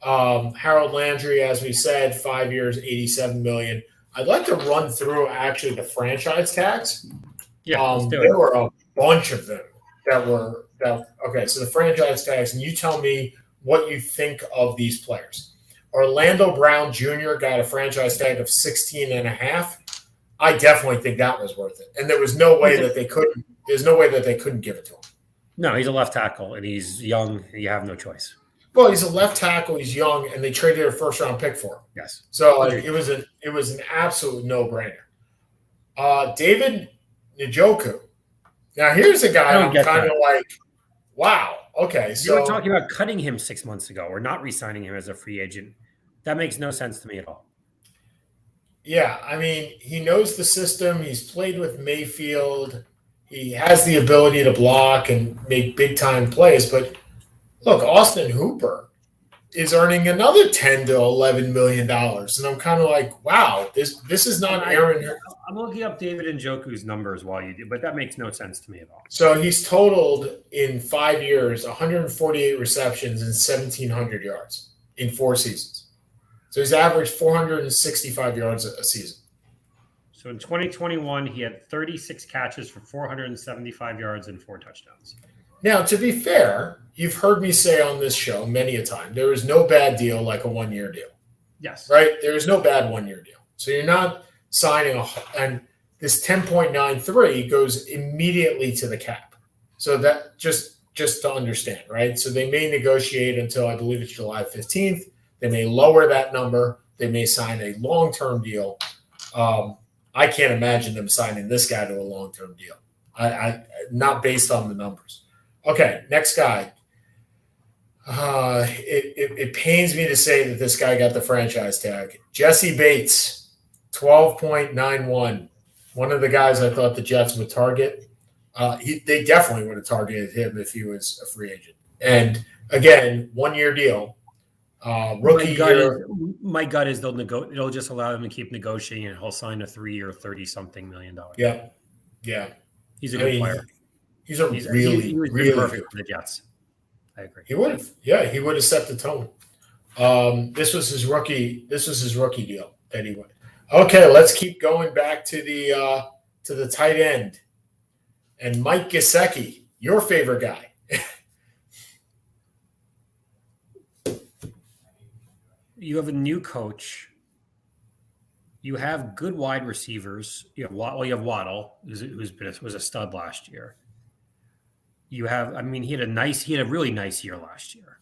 Harold Landry, as we said, 5 years, $87 million. I'd like to run through actually the franchise tags. Yeah, there were a bunch of them okay, so the franchise tags, and you tell me what you think of these players. Orlando Brown Jr. got a franchise tag of 16.5. I definitely think that was worth it. And there was no way that they couldn't. There's no way that they couldn't give it to him. No, he's a left tackle, and he's young. And you have no choice. Well, he's a left tackle. He's young, and they traded a first-round pick for him. Yes. So it was an absolute no-brainer. David Nijoku. Now here's a guy I'm kind of like, wow. Okay, so you were talking about cutting him 6 months ago or not re-signing him as a free agent. That makes no sense to me at all. Yeah, I mean, he knows the system. He's played with Mayfield. He has the ability to block and make big-time plays. But look, Austin Hooper is earning another $10 to $11 million. And I'm kind of like, wow, this is not Aaron. I'm looking up David Njoku's numbers while you do, but that makes no sense to me at all. So he's totaled in 5 years 148 receptions and 1,700 yards in 4 seasons. So he's averaged 465 yards a season. So in 2021, he had 36 catches for 475 yards and 4 touchdowns. Now, to be fair, you've heard me say on this show many a time, there is no bad deal like a 1-year deal. Yes. Right? There is no bad 1-year deal. So you're not signing and this 10.93 goes immediately to the cap. So that just to understand, right? So they may negotiate until I believe it's July 15th. They may lower that number. They may sign a long-term deal. I can't imagine them signing this guy to a long-term deal. I not based on the numbers. Okay, next guy. It pains me to say that this guy got the franchise tag. Jesse Bates, 12.91. One of the guys I thought the Jets would target. They definitely would have targeted him if he was a free agent. And again, 1-year deal. Rookie year. My gut is it'll just allow him to keep negotiating, and he'll sign a 3-year, $30-something million. Yeah. He's a good player. He was really perfect for the Jets. I agree. He would have. Yeah, he would have set the tone. This was his rookie deal that he went. Okay, let's keep going back to the tight end. And Mike Gaseki, your favorite guy. You have a new coach. You have good wide receivers. You have Waddle, was a stud last year. You have, he had a really nice year last year,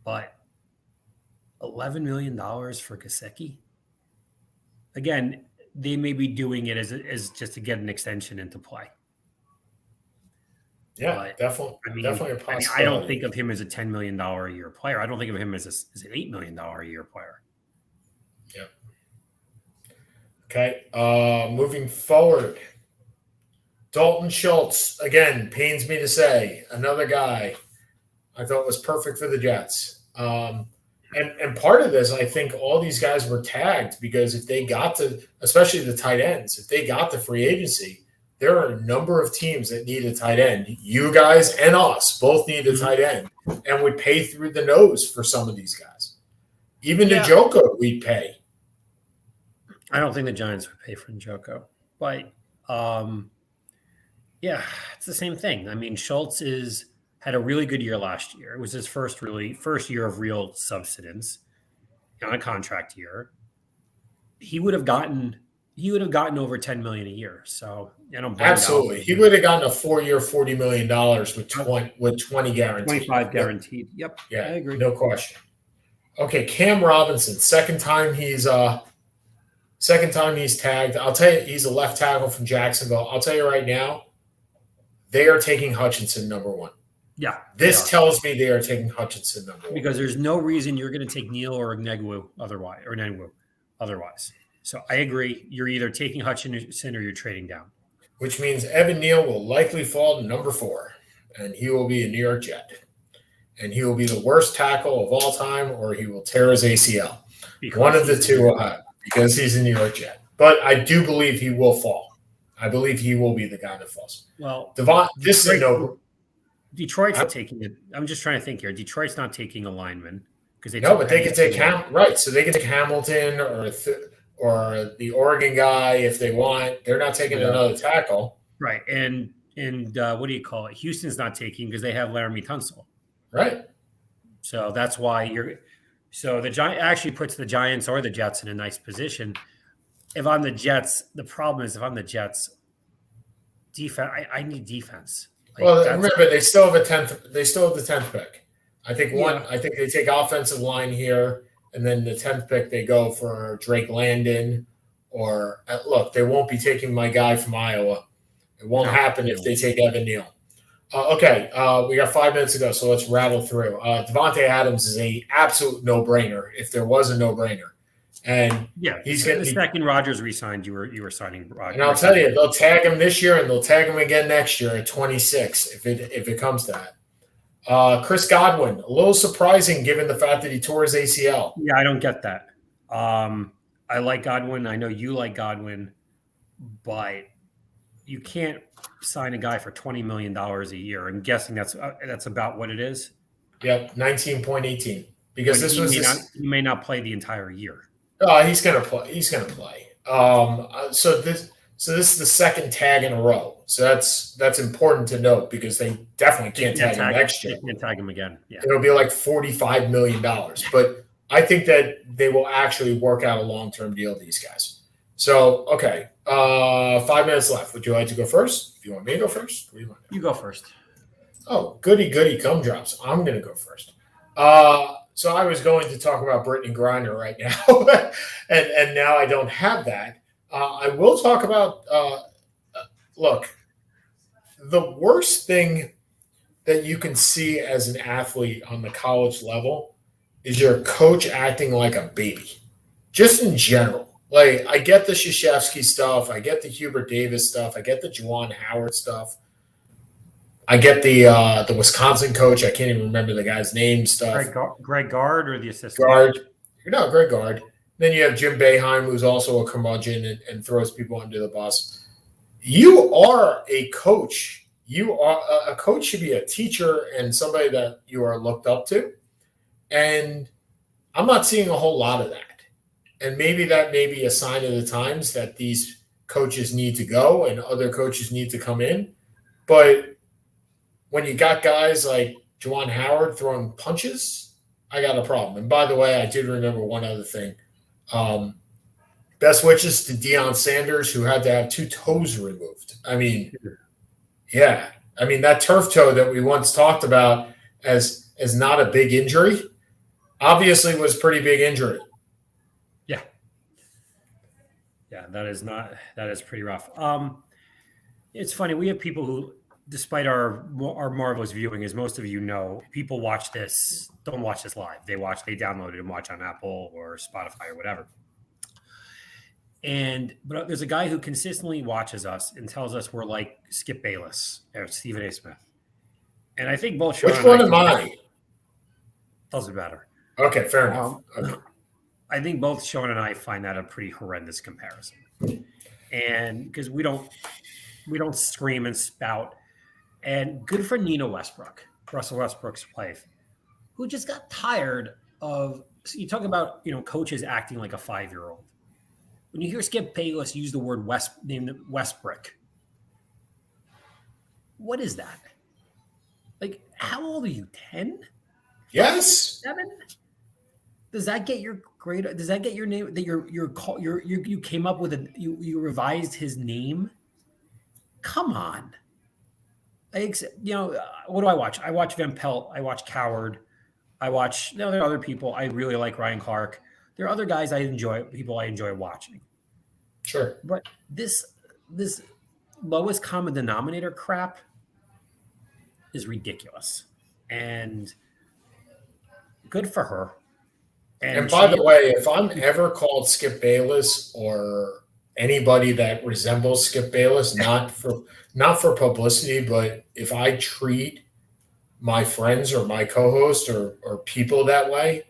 but $11 million for Gaseki. Again, they may be doing it as just to get an extension into play. Yeah, but, definitely a possibility. I don't think of him as a $10 million a year player. I don't think of him as an $8 million a year player. Yeah. Okay. Moving forward, Dalton Schultz, again, pains me to say, another guy I thought was perfect for the Jets. And part of this, I think all these guys were tagged because if they got to, especially the tight ends, if they got to free agency, there are a number of teams that need a tight end. You guys and us both need a tight end and would pay through the nose for some of these guys. Even Nijoku, we'd pay. I don't think the Giants would pay for Nijoku. But, it's the same thing. Schultz had a really good year last year. It was his first year of real substance on a contract year. He would have gotten over $10 million a year. So absolutely, he would have gotten a 4-year, $40 million with 20 guaranteed, 25 guaranteed. Yep. Yeah, I agree. No question. Okay, Cam Robinson, second time he's tagged. I'll tell you, he's a left tackle from Jacksonville. I'll tell you right now, they are taking Hutchinson number 1. Yeah. This tells me they are taking Hutchinson number 1. Because there's no reason you're going to take Neal or Negwu otherwise. So I agree. You're either taking Hutchinson or you're trading down. Which means Evan Neal will likely fall to number 4, and he will be a New York Jet. And he will be the worst tackle of all time, or he will tear his ACL. One of the two will happen because he's a New York Jet. But I do believe he will fall. I believe he will be the guy that falls. Well, Detroit's not taking it. I'm just trying to think here. Detroit's not taking a lineman because but they can take right. So they can take Hamilton or the Oregon guy if they want. They're not taking another tackle. Right. And what do you call it? Houston's not taking because they have Laramie Tunsil. Right. So that's why So the Giant actually puts the Giants or the Jets in a nice position. If I'm the Jets, the problem is if I'm the Jets, defense. I need defense. Well, remember they still have the 10th pick. I think I think they take offensive line here, and then the 10th pick they go for Drake Landon, or look, they won't be taking my guy from Iowa. It won't happen if they take Evan Neal. Okay, we got 5 minutes to go, so let's rattle through. Devonta Adams is a absolute no-brainer if there was a no-brainer. And he's getting the second Rodgers re-signed. You were signing Rodgers. And I'll tell you, they'll tag him this year, and they'll tag him again next year at 26 if it comes to that. Chris Godwin, a little surprising given the fact that he tore his ACL. Yeah, I don't get that. I like Godwin. I know you like Godwin, but you can't sign a guy for $20 million a year. I'm guessing that's about what it is. Yep, 19.18. Because he may not play the entire year. He's gonna play. He's gonna play. So this is the second tag in a row. So that's important to note because they definitely can't tag him next year. They can't tag him again. Yeah. It'll be like $45 million. But I think that they will actually work out a long-term deal, these guys. So, okay. 5 minutes left. Would you like to go first? Do you want me to go first? What do you want to do? You go first. Oh, goody gum drops. I'm going to go first. So I was going to talk about Brittany Griner right now, and now I don't have that. I will talk about, look, the worst thing that you can see as an athlete on the college level is your coach acting like a baby, just in general. Like, I get the Krzyzewski stuff. I get the Hubert Davis stuff. I get the Juwan Howard stuff. I get the Wisconsin coach. I can't even remember the guy's name stuff. Greg Gard or the assistant? Greg Gard. Then you have Jim Boeheim, who's also a curmudgeon and throws people under the bus. You are a coach. A coach should be a teacher and somebody that you are looked up to. And I'm not seeing a whole lot of that. And maybe that may be a sign of the times that these coaches need to go and other coaches need to come in. But when you got guys like Juwan Howard throwing punches, I got a problem. And by the way, I did remember one other thing. Best wishes to Deion Sanders, who had to have 2 toes removed. I mean, yeah. I mean, that turf toe that we once talked about as not a big injury obviously was pretty big injury. Yeah, that is pretty rough. It's funny. We have people who, despite our marvelous viewing, as most of you know, people don't watch this live. They download it and watch on Apple or Spotify or whatever. But there's a guy who consistently watches us and tells us we're like Skip Bayless or Stephen A. Smith. And I think both Sean Which one am I? Doesn't matter. Okay, fair enough. Okay. I think both Sean and I find that a pretty horrendous comparison. And because we don't scream and spout. And good for Nina Westbrook, Russell Westbrook's wife, who just got tired of, so you talk about, coaches acting like a 5-year-old. When you hear Skip Bayless use the word Westbrook, what is that? Like, how old are you? 10? Yes. 7? Does that get your grade? Does that get your name that you came up with you revised his name? Come on. What do I watch? I watch Van Pelt. I watch Coward. there are other people. I really like Ryan Clark. There are other guys people I enjoy watching. Sure. But this lowest common denominator crap is ridiculous. And good for her. And by the way, if I'm ever called Skip Bayless or anybody that resembles Skip Bayless, not for publicity, but if I treat my friends or my co-host or people that way,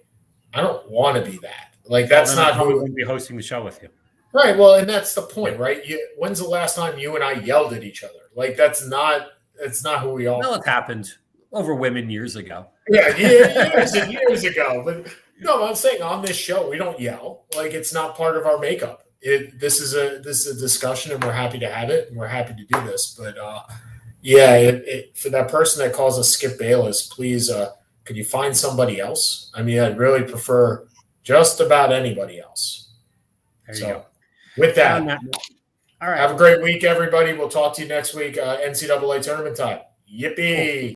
I don't want to be that. Like, that's not who would be hosting the show with you. Right. Well, and that's the point, right? When's the last time you and I yelled at each other? Like, that's not who we are. Well, it happened over women years ago. Yeah, years and years ago. But no, I'm saying on this show, we don't yell. Like, it's not part of our makeup. This is a discussion, and we're happy to have it, and we're happy to do this. But for that person that calls us Skip Bayless, please, Could you find somebody else? I mean, I'd really prefer just about anybody else. There you go. With that, all right. Have a great week, everybody. We'll talk to you next week. NCAA tournament time. Yippee. Cool.